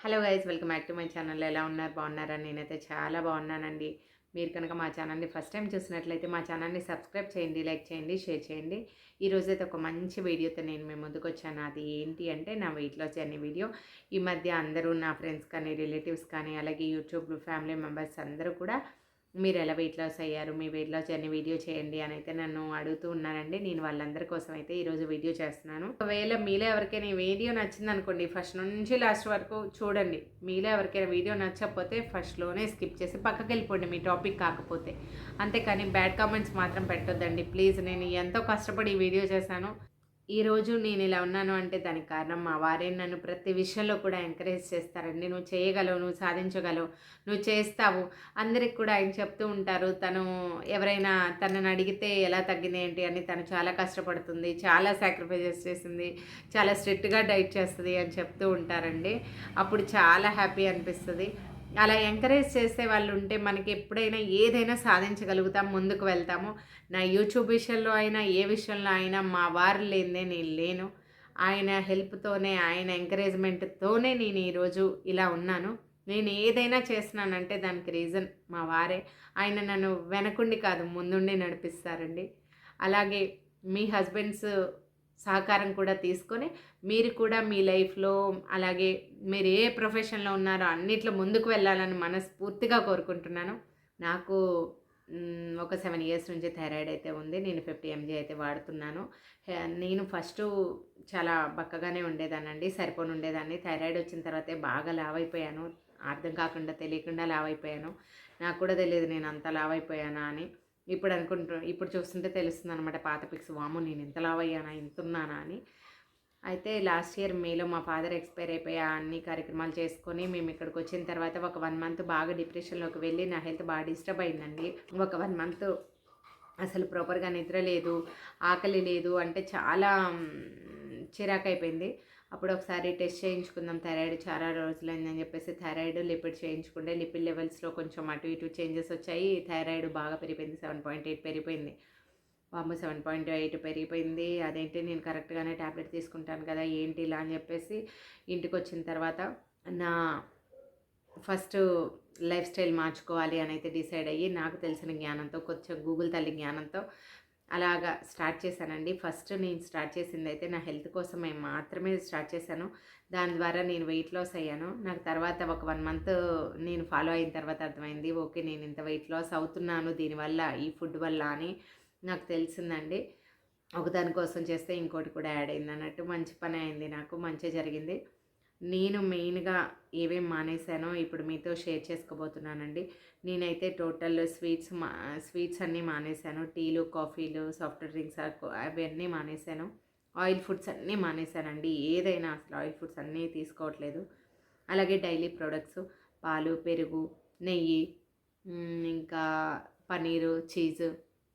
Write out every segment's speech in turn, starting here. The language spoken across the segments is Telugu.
Hello guys, welcome back to my channel. ఎలా ఉన్నారు? బాగున్నారా? నేనైతే చాలా బాగున్నానండి. మీరు కనుక మా ఛానల్ని ఫస్ట్ టైం చూసినట్లయితే మా ఛానల్ని సబ్స్క్రైబ్ చేయండి, లైక్ చేయండి, షేర్ చేయండి. ఈరోజైతే ఒక మంచి వీడియోతో నేను మీ ముందుకు వచ్చాను. అది ఏంటి అంటే నా వెయిట్ లాస్ జర్నీ వీడియో. ఈ మధ్య అందరూ నా ఫ్రెండ్స్ కానీ, రిలేటివ్స్ కానీ, అలాగే యూట్యూబ్ ఫ్యామిలీ మెంబర్స్ అందరూ కూడా మీరు ఎలా వెయిట్ లాస్ అయ్యారు, మీ వెయిట్ లాస్ జర్నీ వీడియో చేయండి అని అయితే నన్ను అడుగుతూ ఉన్నారండి. నేను వాళ్ళందరి కోసం అయితే ఈరోజు వీడియో చేస్తున్నాను. ఒకవేళ మీలో ఎవరికైనా ఈ వీడియో నచ్చింది అనుకోండి, ఫస్ట్ నుంచి లాస్ట్ వరకు చూడండి. మీలో ఎవరికైనా వీడియో నచ్చకపోతే ఫస్ట్లోనే స్కిప్ చేసి పక్కకి వెళ్ళిపోండి, మీ టాపిక్ కాకపోతే. అంతేకాని బ్యాడ్ కామెంట్స్ మాత్రం పెట్టొద్దండి ప్లీజ్. నేను ఎంతో కష్టపడి ఈ వీడియో చేశాను. ఈరోజు నేను ఇలా ఉన్నాను అంటే దానికి కారణం మా వారే నన్ను ప్రతి విషయంలో కూడా ఎంకరేజ్ చేస్తారండి. నువ్వు చేయగలవు, నువ్వు సాధించగలవు, నువ్వు చేస్తావు. అందరికి కూడా ఆయన చెప్తూ ఉంటారు. తను ఎవరైనా తనని అడిగితే ఎలా తగ్గింది ఏంటి అని, తను చాలా కష్టపడుతుంది, చాలా సాక్రిఫైజెస్ చేసింది, చాలా స్ట్రిక్ట్గా డైట్ చేస్తుంది అని చెప్తూ ఉంటారండి. అప్పుడు చాలా హ్యాపీ అనిపిస్తుంది. అలా ఎంకరేజ్ చేసే వాళ్ళు ఉంటే మనకి ఎప్పుడైనా ఏదైనా సాధించగలుగుతాం, ముందుకు వెళ్తాము. నా యూట్యూబ్ విషయంలో అయినా ఏ విషయంలో అయినా మా వారు లేనిదే నేను లేను. ఆయన హెల్ప్తోనే, ఆయన ఎంకరేజ్మెంట్తోనే నేను ఈరోజు ఇలా ఉన్నాను. నేను ఏదైనా చేస్తున్నానంటే దానికి రీజన్ మా వారే. ఆయన నన్ను వెనకుండి కాదు ముందుండి నడిపిస్తారండి. అలాగే మీ హస్బెండ్స్ సహకారం కూడా తీసుకొని మీరు కూడా మీ లైఫ్లో, అలాగే మీరు ఏ ప్రొఫెషన్లో ఉన్నారో అన్నిట్లో ముందుకు వెళ్ళాలని మనస్ఫూర్తిగా కోరుకుంటున్నాను. నాకు ఒక 7 ఇయర్స్ నుంచి థైరాయిడ్ అయితే ఉంది. నేను 50 ఎంజీ అయితే వాడుతున్నాను. నేను ఫస్టు చాలా బక్కగానే ఉండేదాన్నండి, సరిపోని ఉండేదాన్ని. థైరాయిడ్ వచ్చిన తర్వాతే బాగా లావైపోయాను. అర్థం కాకుండా తెలియకుండా లావైపోయాను. నాకు కూడా తెలియదు నేను అంత లావైపోయానా అని. ఇప్పుడు చూస్తుంటే తెలుస్తుంది అనమాట పాత పిక్స్. వాము నేను ఇంత లావయ్యానా, ఇంతున్నానా అని. అయితే లాస్ట్ ఇయర్ మేలో మా ఫాదర్ ఎక్స్పైర్ అయిపోయి అన్ని కార్యక్రమాలు చేసుకొని మేము ఇక్కడికి వచ్చిన తర్వాత ఒక 1 మంత్ బాగా డిప్రెషన్లోకి వెళ్ళి నా హెల్త్ బాగా డిస్టర్బ్ అయిందండి. ఒక 1 మంత్ అసలు ప్రాపర్గా నిద్ర లేదు, ఆకలి లేదు, అంటే చాలా చిరాకైపోయింది. అప్పుడు ఒకసారి టెస్ట్ చేయించుకుందాం, థైరాయిడ్ చాలా రోజులైందని చెప్పేసి థైరాయిడ్ లిపిడ్ చేయించుకుంటే లిపిడ్ లెవెల్స్లో కొంచెం అటు ఇటు చేంజెస్ వచ్చాయి. థైరాయిడ్ బాగా పెరిగిపోయింది, 7.8 పెరిగిపోయింది. వామ్మో 7.8 పెరిగిపోయింది. అదేంటి, నేను కరెక్ట్గానే ట్యాబ్లెట్ తీసుకుంటాను కదా, ఏంటి ఇలా అని చెప్పేసి ఇంటికి వచ్చిన తర్వాత నా ఫస్ట్ లైఫ్ స్టైల్ మార్చుకోవాలి అని అయితే డిసైడ్ అయ్యి నాకు తెలిసిన జ్ఞానంతో, కొంచెం గూగుల్ తల్లి జ్ఞానంతో అలాగా స్టార్ట్ చేశానండి. ఫస్ట్ నేను స్టార్ట్ చేసింది అయితే నా హెల్త్ కోసమే మాత్రమే స్టార్ట్ చేశాను. దాని ద్వారా నేను వెయిట్ లాస్ అయ్యాను. నాకు తర్వాత ఒక 1 మంత్ నేను ఫాలో అయిన తర్వాత అర్థమైంది, ఓకే నేను ఇంత వెయిట్ లాస్ అవుతున్నాను దీనివల్ల, ఈ ఫుడ్ వల్ల అని నాకు తెలిసిందండి. ఒకదాని కోసం చేస్తే ఇంకోటి కూడా యాడ్ అయింది అన్నట్టు. మంచి పని అయింది, నాకు మంచి జరిగింది. నేను మెయిన్గా ఏమేం మానేశానో ఇప్పుడు మీతో షేర్ చేసుకోబోతున్నానండి. నేనైతే టోటల్ స్వీట్స్ అన్నీ మానేశాను. టీలు, కాఫీలు, సాఫ్ట్ డ్రింక్స్ అవన్నీ మానేశాను. ఆయిల్ ఫుడ్స్ అన్నీ మానేశానండి. ఏదైనా అసలు ఆయిల్ ఫుడ్స్ అన్నీ తీసుకోవట్లేదు. అలాగే డైలీ ప్రొడక్ట్స్, పాలు, పెరుగు, నెయ్యి, ఇంకా పన్నీరు, చీజ్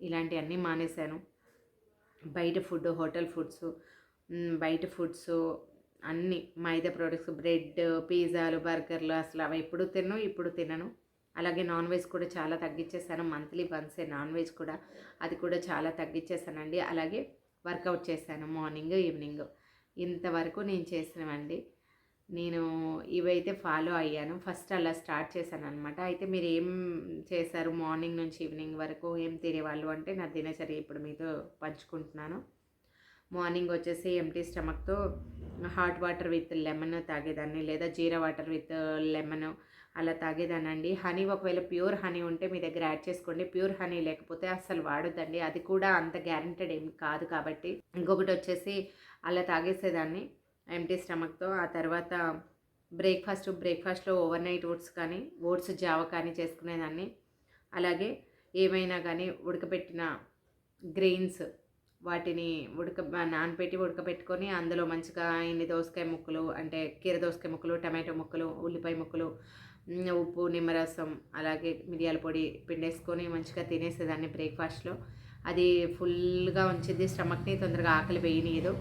ఇలాంటివన్నీ మానేశాను. బయట ఫుడ్, హోటల్ ఫుడ్స్, బయట ఫుడ్స్ అన్నీ మైదా ప్రొడక్ట్స్, బ్రెడ్, పిజ్జాలు, బర్గర్లు అసలు అవి ఇప్పుడు తినను. అలాగే నాన్ వెజ్ కూడా చాలా తగ్గించేసాను. మంత్లీ వన్సే నాన్ వెజ్ కూడా, అది కూడా చాలా తగ్గించేసానండి. అలాగే వర్కౌట్ చేశాను మార్నింగ్, ఈవినింగ్. ఇంతవరకు నేను చేసినవండి. నేను ఇవైతే ఫాలో అయ్యాను. ఫస్ట్ అలా స్టార్ట్ చేశాను అనమాట. అయితే మీరు ఏం చేశారు మార్నింగ్ నుంచి ఈవినింగ్ వరకు, ఏం తినేవాళ్ళు అంటే నా దినచర్య ఇప్పుడు మీతో పంచుకుంటున్నాను. మార్నింగ్ వచ్చేసి ఎంటీ స్టమక్తో హాట్ వాటర్ విత్ లెమన్ తాగేదాన్ని, లేదా జీరా వాటర్ విత్ లెమన్ అలా తాగేదానండి. హనీ ఒకవేళ ప్యూర్ హనీ ఉంటే మీ దగ్గర యాడ్ చేసుకోండి. ప్యూర్ హనీ లేకపోతే అస్సలు వాడొద్దండి, అది కూడా అంత గ్యారెంటెడ్ ఏం కాదు కాబట్టి. ఇంకొకటి వచ్చేసి అలా తాగేసేదాన్ని ఎంటీ స్టమక్తో. ఆ తర్వాత బ్రేక్ఫాస్ట్లో ఓవర్ నైట్ ఓట్స్ జావ కానీ చేసుకునేదాన్ని. అలాగే ఏమైనా కానీ ఉడకబెట్టిన గ్రెయిన్స్ వాటిని నానబెట్టి ఉడకబెట్టుకొని అందులో మంచిగా ఇన్ని దోసకాయ ముక్కలు, అంటే కీర దోసకాయ ముక్కలు, టమాటో ముక్కలు, ఉల్లిపాయ ముక్కలు, ఉప్పు, నిమ్మరసం, అలాగే మిరియాల పొడి పిండేసుకొని మంచిగా తినేసేదాన్ని బ్రేక్ఫాస్ట్లో. అది ఫుల్గా ఉంచిద్ది స్టమక్ని, తొందరగా ఆకలి వేయనీయదు.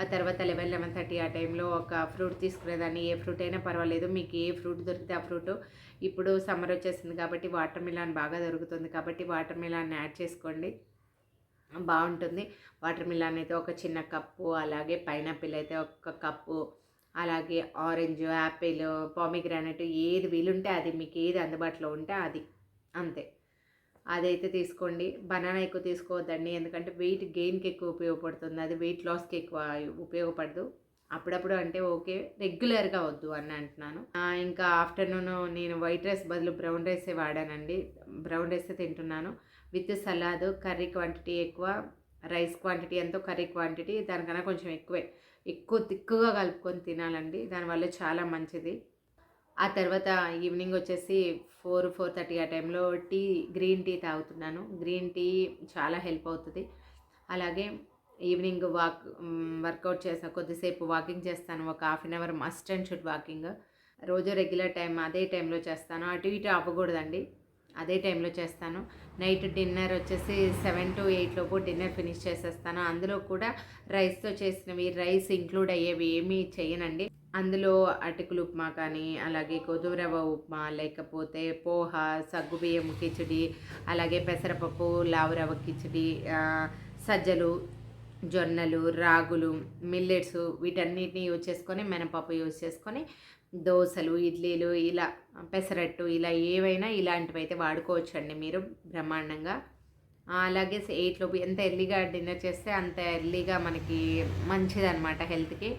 ఆ తర్వాత 11-11:30 ఆ టైంలో ఒక ఫ్రూట్ తీసుకునేదాన్ని. ఏ ఫ్రూట్ అయినా పర్వాలేదు, మీకు ఏ ఫ్రూట్ దొరికితే ఆ ఫ్రూట్. ఇప్పుడు సమ్మర్ వచ్చేసింది కాబట్టి వాటర్ మిలాన్ బాగా దొరుకుతుంది కాబట్టి వాటర్ మిలాన్ యాడ్ చేసుకోండి, బాగుంటుంది. వాటర్ మిలాన్ అయితే ఒక చిన్న కప్పు, అలాగే పైనాపిల్ అయితే ఒక కప్పు, అలాగే ఆరెంజ్, యాపిల్, పామిగ్రానైట్ ఏది వీలుంటే అది, మీకు ఏది అందుబాటులో ఉంటే అది, అంతే. అదైతే తీసుకోండి. బనానా ఎక్కువ తీసుకోవద్దండి, ఎందుకంటే వెయిట్ గెయిన్‌కి ఎక్కువ ఉపయోగపడుతుంది. అది వెయిట్ లాస్‌కి ఎక్కువ ఉపయోగపడదు. అప్పుడప్పుడు అంటే ఓకే, రెగ్యులర్‌గా వద్దు అని అంటున్నాను. ఇంకా ఆఫ్టర్‌నూన్ నేను వైట్ రైస్ బదులు బ్రౌన్ రైసే వాడానండి. బ్రౌన్ రైసే తింటున్నాను. With salad. కర్రీ క్వాంటిటీ ఎక్కువ, రైస్ క్వాంటిటీ ఎంతో, కర్రీ క్వాంటిటీ దానికన్నా కొంచెం ఎక్కువే. ఎక్కువ తిక్కుగా కలుపుకొని తినాలండి. దానివల్ల చాలా మంచిది. ఆ తర్వాత ఈవినింగ్ వచ్చేసి 4:30 ఆ టైంలో గ్రీన్ టీ తాగుతున్నాను. గ్రీన్ టీ చాలా హెల్ప్ అవుతుంది. అలాగే ఈవినింగ్ వర్కౌట్ చేస్తాను, కొద్దిసేపు వాకింగ్ చేస్తాను. ఒక half an hour must and should walking. రోజు రెగ్యులర్ టైం అదే టైంలో చేస్తాను. అటు ఇటు అవ్వకూడదండి, అదే టైంలో చేస్తాను. నైట్ డిన్నర్ వచ్చేసి 7-8 లోపు డిన్నర్ ఫినిష్ చేసేస్తాను. అందులో కూడా రైస్తో చేసినవి, రైస్ ఇంక్లూడ్ అయ్యేవి ఏమీ చేయనండి. అందులో అటుకులు ఉప్మా కానీ, అలాగే గోధుమ రవ్వ ఉప్మా, లేకపోతే పోహ, సగ్గుబియ్యం కిచిడి, అలాగే పెసరపప్పు, లావు రవ్వ కిచిడి, సజ్జలు, జొన్నలు, రాగులు, మిల్లెట్స్ వీటన్నిటిని యూజ్ చేసుకొని, మినపప్పు యూజ్ చేసుకొని దోసలు, ఇడ్లీలు, ఇలా పెసరట్టు, ఇలా ఏవైనా ఇలాంటివైతే వాడుకోవచ్చండి మీరు బ్రహ్మాండంగా. అలాగే 8 లోపు ఎంత ఎర్లీగా డిన్నర్ చేస్తే అంత ఎర్లీగా మనకి మంచిదనమాట హెల్త్‌కి.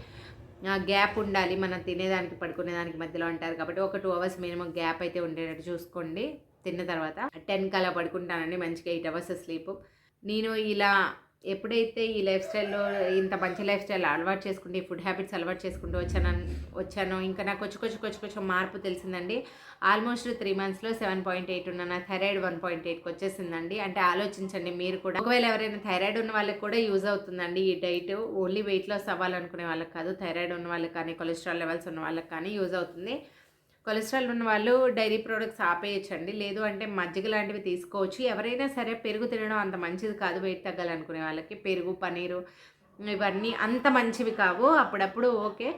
గ్యాప్ ఉండాలి మనం తినేదానికి, పడుకునేదానికి మధ్యలో అంటారు కాబట్టి ఒక 2 అవర్స్ మినిమం గ్యాప్ అయితే ఉండేటట్టు చూసుకోండి. తిన్న తర్వాత 10కి అలా పడుకుంటానండి, మంచిగా 8 అవర్స్ స్లీపు. నేను ఇలా ఎప్పుడైతే ఈ లైఫ్ స్టైల్‌లో ఇంత మంచి లైఫ్ స్టైల్ అలవాటు చేసుకుంటూ, ఈ ఫుడ్ హ్యాబిట్స్ అలవాటు చేసుకుంటూ వచ్చానో ఇంకా నాకు కొంచెం మార్పు తెలిసిందండి. ఆల్మోస్ట్ 3 మంత్స్‌లో 7.8 ఉన్న నా థైరాయిడ్ 1.8కి వచ్చేసిందండి. అంటే ఆలోచించండి మీరు కూడా. ఒకవేళ ఎవరైనా థైరాయిడ్ ఉన్న వాళ్ళకి కూడా యూజ్ అవుతుందండి ఈ డైట్. ఓన్లీ వెయిట్ లాస్ అవ్వాలనుకునే వాళ్ళకి కాదు, థైరాయిడ్ ఉన్న వాళ్ళకి కానీ, కొలెస్ట్రాల్ లెవెల్స్ ఉన్న వాళ్ళకి కానీ యూజ్ అవుతుంది. కొలెస్ట్రాల్ ఉన్న వాళ్ళు డైరీ ప్రొడక్ట్స్ ఆపేయచ్చండి. లేదు అంటే మజ్జిగ లాంటివి తీసుకోవచ్చు. ఎవరైనా సరే పెరుగు తినడం అంత మంచిది కాదు వెయిట్ తగ్గాలనుకునే వాళ్ళకి. పెరుగు, పన్నీరు ఇవన్నీ అంత మంచివి కావు. అప్పుడప్పుడు ఓకే,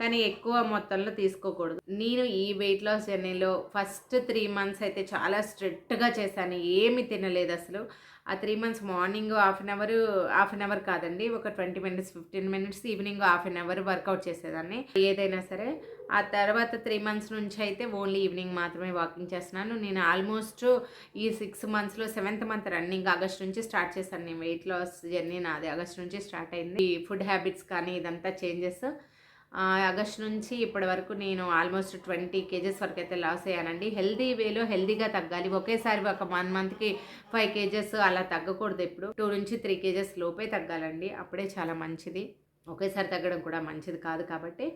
కానీ ఎక్కువ మొత్తంలో తీసుకోకూడదు. నేను ఈ వెయిట్ లాస్ జర్నీలో ఫస్ట్ 3 మంత్స్ అయితే చాలా స్ట్రిక్ట్‌గా చేశాను. ఏమి తినలేదు అసలు. ఆ 3 మంత్స్ మార్నింగ్ హాఫ్ అన్ అవర్ కాదండి, ఒక 20 minutes, 15 minutes, evening half an hour workout చేసేదాన్ని ఏదైనా సరే. ఆ తర్వాత 3 మంత్స్ నుంచి అయితే ఓన్లీ ఈవినింగ్ మాత్రమే వాకింగ్ చేస్తున్నాను. నేను ఆల్మోస్ట్ ఈ 6 మంత్స్‌లో 7th మంత్ రన్నింగ్ ఆగస్ట్ నుంచి స్టార్ట్ చేశాను. నేను వెయిట్ లాస్ జర్నీ నాది ఆగస్ట్ నుంచి స్టార్ట్ అయింది. ఈ ఫుడ్ హ్యాబిట్స్ కానీ ఇదంతా చేంజెస్ ఆగస్ట్ నుంచి ఇప్పటి వరకు నేను ఆల్మోస్ట్ 20 కేజెస్ వరకు అయితే లాస్ అయ్యానండి. హెల్తీ వేలో హెల్తీగా తగ్గాలి. ఒకేసారి ఒక 1 మంత్‌కి 5 కేజెస్ అలా తగ్గకూడదు. ఎప్పుడు 2-3 కేజెస్ లోపే తగ్గాలండి, అప్పుడే చాలా మంచిది. ఒకేసారి తగ్గడం కూడా మంచిది కాదు. కాబట్టి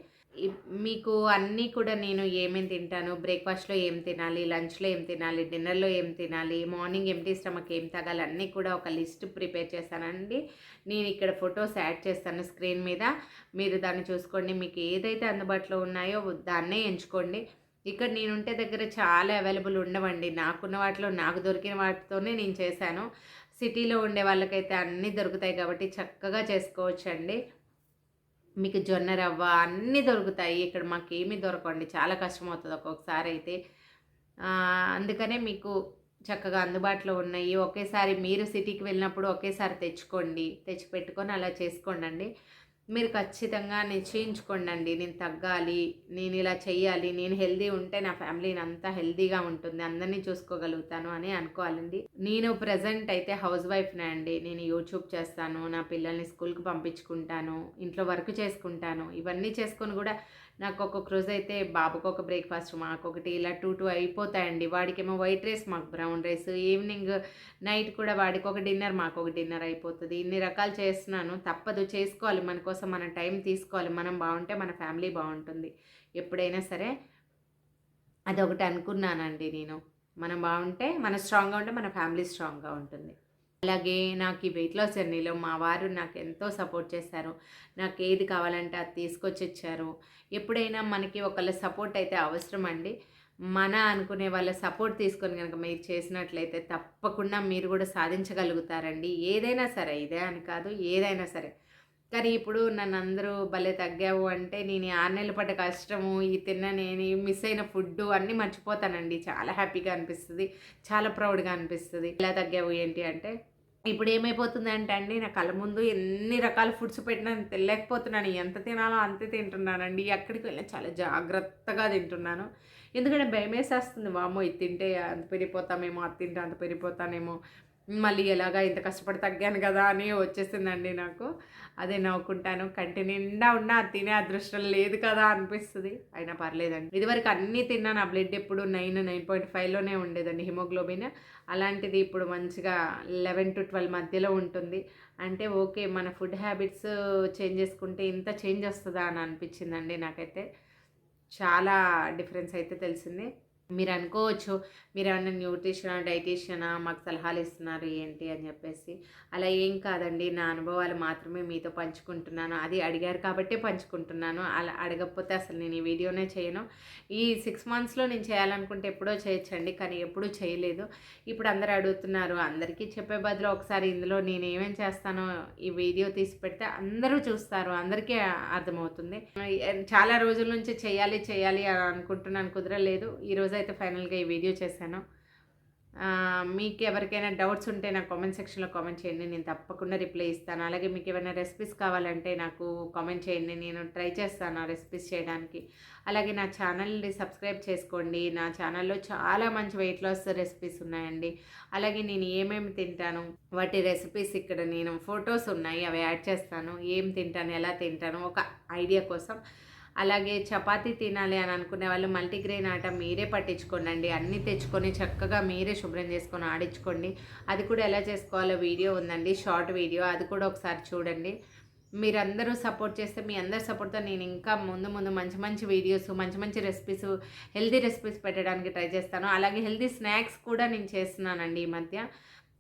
మీకు అన్నీ కూడా నేను ఏమేమి తింటాను, బ్రేక్‌ఫాస్ట్‌లో ఏం తినాలి, లంచ్‌లో ఏం తినాలి, డిన్నర్‌లో ఏం తినాలి, మార్నింగ్ ఎంప్టీ స్టమక్ ఏం తాగాలి, అన్నీ కూడా ఒక లిస్ట్ ప్రిపేర్ చేశానండి. నేను ఇక్కడ ఫొటోస్ యాడ్ చేస్తాను స్క్రీన్ మీద. మీరు దాన్ని చూసుకోండి. మీకు ఏదైతే అందుబాటులో ఉన్నాయో దాన్నే ఎంచుకోండి. ఇక్కడ నేనుంటే దగ్గర చాలా అవైలబుల్ ఉండవండి. నాకున్న వాటిలో నాకు దొరికిన వాటితోనే నేను చేశాను. సిటీలో ఉండే వాళ్ళకైతే అన్నీ దొరుకుతాయి కాబట్టి చక్కగా చేసుకోవచ్చండి. మీకు జొన్న రవ్వ అన్నీ దొరుకుతాయి. ఇక్కడ మాకేమీ దొరకవండి, చాలా కష్టమవుతుంది ఒక్కొక్కసారి అయితే. అందుకనే మీకు చక్కగా అందుబాటులో ఉన్నాయి. ఒకేసారి మీరు సిటీకి వెళ్ళినప్పుడు ఒకేసారి తెచ్చి పెట్టుకొని అలా చేసుకోండి. మీరు ఖచ్చితంగా నిశ్చయించుకోండి, నేను తగ్గాలి, నేను ఇలా చెయ్యాలి, నేను హెల్తీ ఉంటే నా ఫ్యామిలీని అంతా హెల్తీగా ఉంటుంది, అందరినీ చూసుకోగలుగుతాను అని అనుకోవాలండి. నేను ప్రజెంట్ అయితే హౌస్ వైఫ్నే అండి. నేను యూట్యూబ్ చేస్తాను, నా పిల్లల్ని స్కూల్కి పంపించుకుంటాను, ఇంట్లో వర్క్ చేసుకుంటాను. ఇవన్నీ చేసుకొని కూడా నాకు ఒక్కొక్క రోజు అయితే బాబుకి ఒక బ్రేక్ఫాస్ట్, మాకొకటి, ఇలా 2 అయిపోతాయండి. వాడికేమో వైట్ రైస్, మాకు బ్రౌన్ రైస్, ఈవినింగ్ నైట్ కూడా వాడికి ఒక డిన్నర్, మాకు ఒక డిన్నర్ అయిపోతుంది. ఇన్ని రకాలు చేస్తున్నాను, తప్పదు, చేసుకోవాలి. మన కోసం మన టైం తీసుకోవాలి. మనం బాగుంటే మన ఫ్యామిలీ బాగుంటుంది ఎప్పుడైనా సరే. అదొకటి అనుకున్నానండి నేను. మనం బాగుంటే, మనం స్ట్రాంగ్గా ఉంటే మన ఫ్యామిలీ స్ట్రాంగ్గా ఉంటుంది. అలాగే నాకు ఈ వెయిట్ లాస్ జర్నీలో మా వారు నాకు ఎంతో సపోర్ట్ చేశారు. నాకు ఏది కావాలంటే అది తీసుకొచ్చి ఇచ్చారు. ఎప్పుడైనా మనకి ఒకళ్ళ సపోర్ట్ అయితే అవసరం అండి. మన అనుకునే వాళ్ళ సపోర్ట్ తీసుకొని కనుక మీరు చేసినట్లయితే తప్పకుండా మీరు కూడా సాధించగలుగుతారండి. ఏదైనా సరే, ఇదే అని కాదు, ఏదైనా సరే. కానీ ఇప్పుడు నన్ను అందరూ భలే తగ్గావు అంటే, నేను 6 నెలలు పడ్డ కష్టము, ఈ నేను మిస్ అయిన ఫుడ్డు అన్నీ మర్చిపోతానండి. చాలా హ్యాపీగా అనిపిస్తుంది, చాలా ప్రౌడ్గా అనిపిస్తుంది. ఎలా తగ్గావు ఏంటి అంటే, ఇప్పుడు ఏమైపోతుందంటే అండి, నా కళ్ళ ముందు ఎన్ని రకాల ఫుడ్స్ పెట్టినా నేను తినలేకపోతున్నాను. ఎంత తినాలో అంతే తింటున్నానండి. ఎక్కడికి వెళ్ళినా చాలా జాగ్రత్తగా తింటున్నాను. ఎందుకంటే భయమేసేస్తుంది. వామ్మో! ఇది తింటే అంత పెరిగిపోతామేమో, అది తింటే అంత పెరిగిపోతానేమో, మళ్ళీ ఎలాగా ఇంత కష్టపడి తగ్గాను కదా అని వచ్చేసిందండి నాకు. అదే నవ్వుకుంటాను. కంటి నిండా ఉన్నా అది తినే అదృష్టం లేదు కదా అనిపిస్తది. అయినా పర్లేదండి. ఇదివరకు అన్నీ తిన్నా నా బ్లడ్ ఎప్పుడు 9.5లోనే ఉండేదండి హిమోగ్లోబిన్. అలాంటిది ఇప్పుడు మంచిగా 11-12 మధ్యలో ఉంటుంది. అంటే ఓకే. మన ఫుడ్ హ్యాబిట్స్ చేంజ్ చేసుకుంటే ఇంత చేంజ్ వస్తదా అని అనిపించిందండి నాకైతే. చాలా డిఫరెన్స్ అయితే తెలిసింది. మీరనుకోవచ్చు, మీరేమన్నా న్యూట్రిషనా, డైటీషియనా మాకు సలహాలు ఇస్తున్నారు ఏంటి అని చెప్పేసి. అలా ఏం కాదండి. నా అనుభవాలు మాత్రమే మీతో పంచుకుంటున్నాను. అది అడిగారు కాబట్టే పంచుకుంటున్నాను. అలా అడగకపోతే అసలు నేను ఈ వీడియోనే చేయను. ఈ 6 మంత్స్‌లో నేను చేయాలనుకుంటే ఎప్పుడో చేయొచ్చండి. కానీ ఎప్పుడూ చేయలేదు. ఇప్పుడు అందరూ అడుగుతున్నారు. అందరికీ చెప్పే బదులు ఒకసారి ఇందులో నేను ఏమేం చేస్తానో ఈ వీడియో తీసి పెడితే అందరూ చూస్తారు. అందరికీ అర్థమవుతుంది. చాలా రోజుల నుంచి చేయాలి, చేయాలి అని అనుకుంటున్నాను. కుదరలేదు. ఈరోజైతే ఫైనల్‌గా ఈ వీడియో చేశాను. మీకు ఎవరికైనా డౌట్స్ ఉంటే నాకు కామెంట్ సెక్షన్‌లో కామెంట్ చేయండి. నేను తప్పకుండా రిప్లై ఇస్తాను. అలాగే మీకు ఏమైనా రెసిపీస్ కావాలంటే నాకు కామెంట్ చేయండి. నేను ట్రై చేస్తాను ఆ రెసిపీస్ చేయడానికి. అలాగే నా ఛానల్‌ని సబ్స్క్రైబ్ చేసుకోండి. నా ఛానల్‌లో చాలా మంచి వెయిట్ లాస్ రెసిపీస్ ఉన్నాయండి. అలాగే నేను ఏమేమి తింటాను వాటి రెసిపీస్ ఇక్కడ నేను ఫొటోస్ ఉన్నాయి. అవి యాడ్ చేస్తాను. ఏం తింటాను, ఎలా తింటాను ఒక ఐడియా కోసం. అలాగే చపాతీ తినాలి అని అనుకునే వాళ్ళు మల్టీగ్రెయిన్ ఆట మీరే పట్టించుకోండి. అన్నీ తెచ్చుకొని చక్కగా మీరే శుభ్రం చేసుకొని ఆడించుకోండి. అది కూడా ఎలా చేసుకోవాలో వీడియో ఉందండి, షార్ట్ వీడియో. అది కూడా ఒకసారి చూడండి. మీరందరూ సపోర్ట్ చేస్తే మీ అందరి సపోర్ట్‌తో నేను ఇంకా ముందు ముందు మంచి మంచి వీడియోస్, మంచి మంచి రెసిపీస్, హెల్తీ రెసిపీస్ పెట్టడానికి ట్రై చేస్తాను. అలాగే హెల్తీ స్నాక్స్ కూడా నేను చేస్తున్నానండి ఈ మధ్య.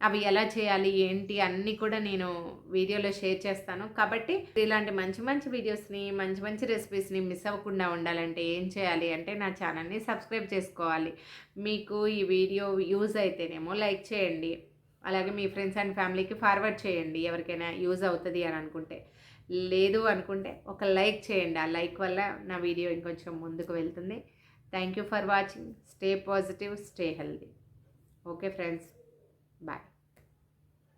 అవి ఎలా చేయాలి, ఏంటి అన్నీ కూడా నేను వీడియోలో షేర్ చేస్తాను. కాబట్టి ఇలాంటి మంచి మంచి వీడియోస్‌ని, మంచి మంచి రెసిపీస్‌ని మిస్ అవ్వకుండా ఉండాలంటే ఏం చేయాలి అంటే నా ఛానల్‌ని సబ్స్క్రైబ్ చేసుకోవాలి. మీకు ఈ వీడియో యూజ్ అయితేనేమో లైక్ చేయండి. అలాగే మీ ఫ్రెండ్స్ అండ్ ఫ్యామిలీకి ఫార్వర్డ్ చేయండి ఎవరికైనా యూజ్ అవుతది అని అనుకుంటే. లేదు అనుకుంటే ఒక లైక్ చేయండి. ఆ లైక్ వల్ల నా వీడియో ఇంకొంచెం ముందుకు వెళ్తుంది. Thank you for watching. Stay positive, stay healthy. Okay friends. Bye.